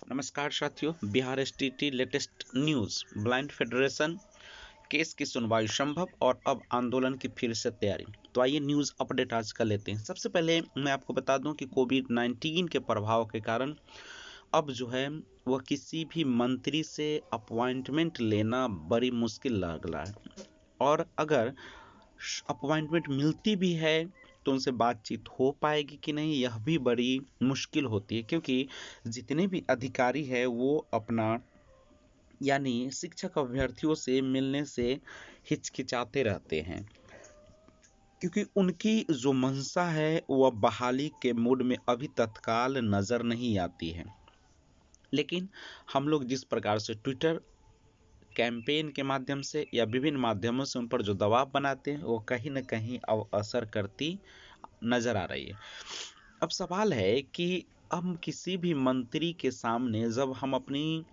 नमस्कार साथियों, Bihar STT latest news. Blind federation case की सुनवाई संभव और अब आंदोलन की फिर से तैयारी। तो आइए न्यूज़ अपडेट आज का लेते हैं। सबसे पहले मैं आपको बता दूं कि कोविड-19 के प्रभाव के कारण अब जो है वह किसी भी मंत्री से अपॉइंटमेंट लेना बड़ी मुश्किल लग रहा है। और अगर अपॉइंटमेंट मिलती भी है तो उनसे बातचीत हो पाएगी कि नहीं, यह भी बड़ी मुश्किल होती है, क्योंकि जितने भी अधिकारी है वो अपना यानी शिक्षक अभ्यर्थियों से मिलने से हिचकिचाते रहते हैं, क्योंकि उनकी जो मंशा है वह बहाली के मूड में अभी तत्काल नज़र नहीं आती है। लेकिन हम लोग जिस प्रकार से ट्विटर कैंपेन के माध्यम से या विभिन्न माध्यमों से उन पर जो दबाव बनाते हैं वो कहीं ना कहीं अब असर करती नजर आ रही है। अब सवाल है कि हम किसी भी मंत्री के सामने जब हम अपनी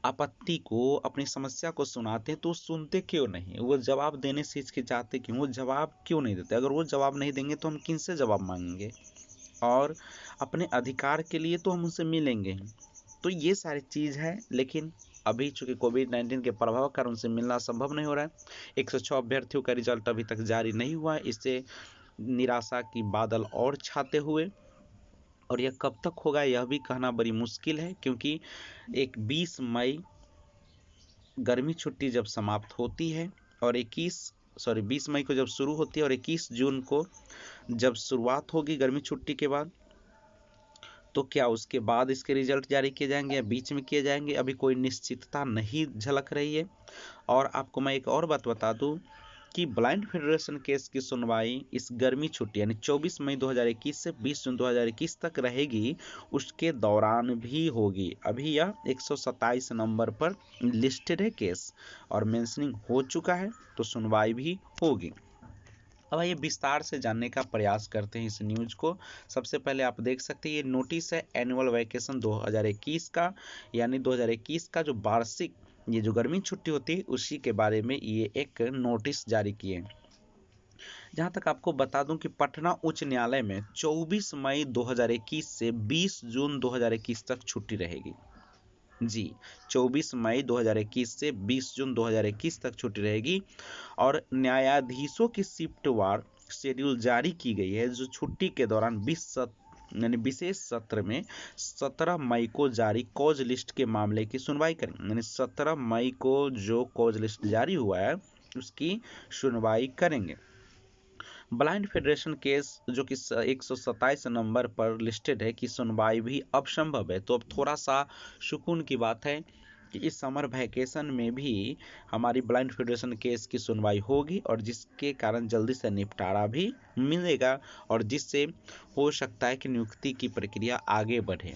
आपत्ति को, अपनी समस्या को सुनाते हैं तो सुनते क्यों नहीं, वो जवाब देने से हिचकिचाते क्यों, वो जवाब क्यों नहीं देते। अगर वो जवाब नहीं देंगे तो हम किनसे जवाब मांगेंगे, और अपने अधिकार के लिए तो हम उनसे मिलेंगे ही। तो ये सारी चीज़ है, लेकिन अभी चूंकि कोविड-19 के प्रभाव के कारण उनसे मिलना संभव नहीं हो रहा है। 106 अभ्यर्थियों का रिजल्ट अभी तक जारी नहीं हुआ है, इससे निराशा की बादल और छाते हुए, और यह कब तक होगा यह भी कहना बड़ी मुश्किल है, क्योंकि एक 20 मई गर्मी छुट्टी जब समाप्त होती है और 20 मई को जब शुरू होती है और 21 जून को जब शुरुआत होगी गर्मी छुट्टी के बाद, तो क्या उसके बाद इसके रिजल्ट जारी किए जाएंगे या बीच में किए जाएंगे, अभी कोई निश्चितता नहीं झलक रही है। और आपको मैं एक और बात बता दूं कि ब्लाइंड फेडरेशन केस की सुनवाई इस गर्मी छुट्टी यानी 24 मई 2021 से 20 जून 2021 तक रहेगी, उसके दौरान भी होगी। अभी यह 127 नंबर पर लिस्टेड है केस और मेंशनिंग हो चुका है, तो सुनवाई भी होगी। अब आइए विस्तार से जानने का प्रयास करते हैं इस न्यूज को। सबसे पहले आप देख सकते हैं ये नोटिस है एनुअल वैकेशन 2021 का, यानी 2021 का जो वार्षिक ये जो गर्मी छुट्टी होती है उसी के बारे में ये एक नोटिस जारी किए। जहां तक आपको बता दूं कि पटना उच्च न्यायालय में 24 मई 2021 से 20 जून 2021 तक छुट्टी रहेगी। जी, 24 मई 2021 से 20 जून 2021 तक छुट्टी रहेगी। और न्यायाधीशों की शिफ्ट वार शेड्यूल जारी की गई है, जो छुट्टी के दौरान यानी विशेष सत्र में 17 मई को जारी कॉज लिस्ट के मामले की सुनवाई करेंगे। यानी 17 मई को जो कॉज लिस्ट जारी हुआ है उसकी सुनवाई करेंगे। ब्लाइंड फेडरेशन केस जो कि 127 नंबर पर लिस्टेड है कि सुनवाई भी अब संभव है। तो अब थोड़ा सा सुकून की बात है कि इस समर वैकेशन में भी हमारी ब्लाइंड फेडरेशन केस की सुनवाई होगी, और जिसके कारण जल्दी से निपटारा भी मिलेगा, और जिससे हो सकता है कि नियुक्ति की प्रक्रिया आगे बढ़े।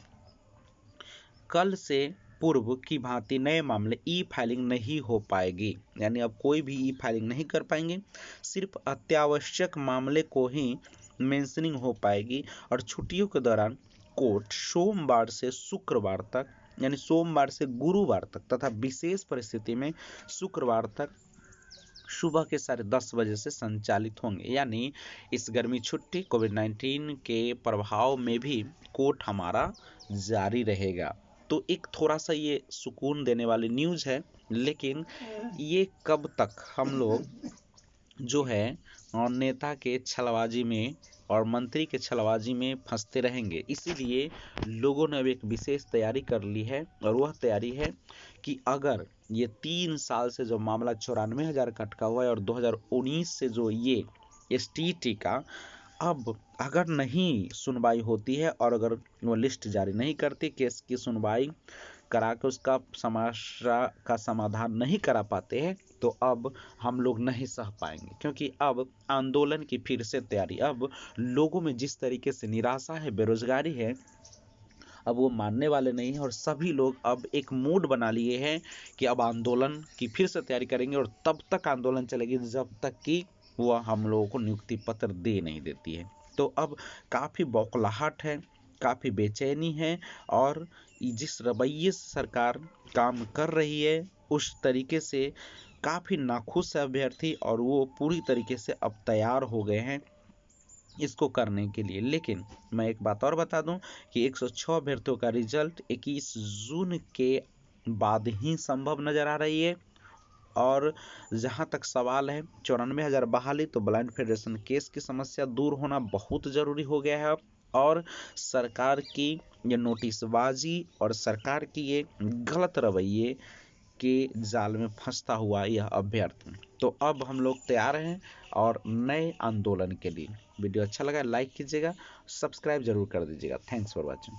कल से पूर्व की भांति नए मामले ई फाइलिंग नहीं हो पाएगी, यानी अब कोई भी ई फाइलिंग नहीं कर पाएंगे, सिर्फ अत्यावश्यक मामले को ही मेंशनिंग हो पाएगी। और छुट्टियों के दौरान कोर्ट सोमवार से शुक्रवार तक, यानी सोमवार से गुरुवार तक तथा विशेष परिस्थिति में शुक्रवार तक सुबह के 10:30 बजे से संचालित होंगे। यानी इस गर्मी छुट्टी कोविड-19 के प्रभाव में भी कोर्ट हमारा जारी रहेगा। तो एक थोड़ा सा ये सुकून देने वाली न्यूज़ है, लेकिन ये कब तक हम लोग जो है नेता के छलबाजी में और मंत्री के छलबाजी में फंसते रहेंगे। इसीलिए लोगों ने अब एक विशेष तैयारी कर ली है, और वह तैयारी है कि अगर ये 3 साल से जो मामला 94,000 का अटका हुआ है और 2019 से जो ये एसटीटी का, अब अगर नहीं सुनवाई होती है और अगर वो लिस्ट जारी नहीं करती, केस की सुनवाई करा के उसका समस्या का समाधान नहीं करा पाते हैं, तो अब हम लोग नहीं सह पाएंगे, क्योंकि अब आंदोलन की फिर से तैयारी। अब लोगों में जिस तरीके से निराशा है, बेरोजगारी है, अब वो मानने वाले नहीं हैं, और सभी लोग अब एक मूड बना लिए हैं कि अब आंदोलन की फिर से तैयारी करेंगे, और तब तक आंदोलन चलेगी जब तक कि वह हम लोगों को नियुक्ति पत्र दे नहीं देती है। तो अब काफ़ी बौखलाहट है, काफ़ी बेचैनी है, और जिस रवैये से सरकार काम कर रही है उस तरीके से काफ़ी नाखुश है अभ्यर्थी, और वो पूरी तरीके से अब तैयार हो गए हैं इसको करने के लिए। लेकिन मैं एक बात और बता दूं कि 106 अभ्यर्थियों का रिजल्ट 21 जून के बाद ही संभव नजर आ रही है। और जहां तक सवाल है 94,000 बहाली, तो ब्लाइंड फेडरेशन केस की समस्या दूर होना बहुत जरूरी हो गया है। और सरकार की ये नोटिसबाजी और सरकार की ये गलत रवैये के जाल में फंसता हुआ यह अभ्यर्थी, तो अब हम लोग तैयार हैं और नए आंदोलन के लिए। वीडियो अच्छा लगा लाइक कीजिएगा, सब्सक्राइब जरूर कर दीजिएगा। Thanks for watching.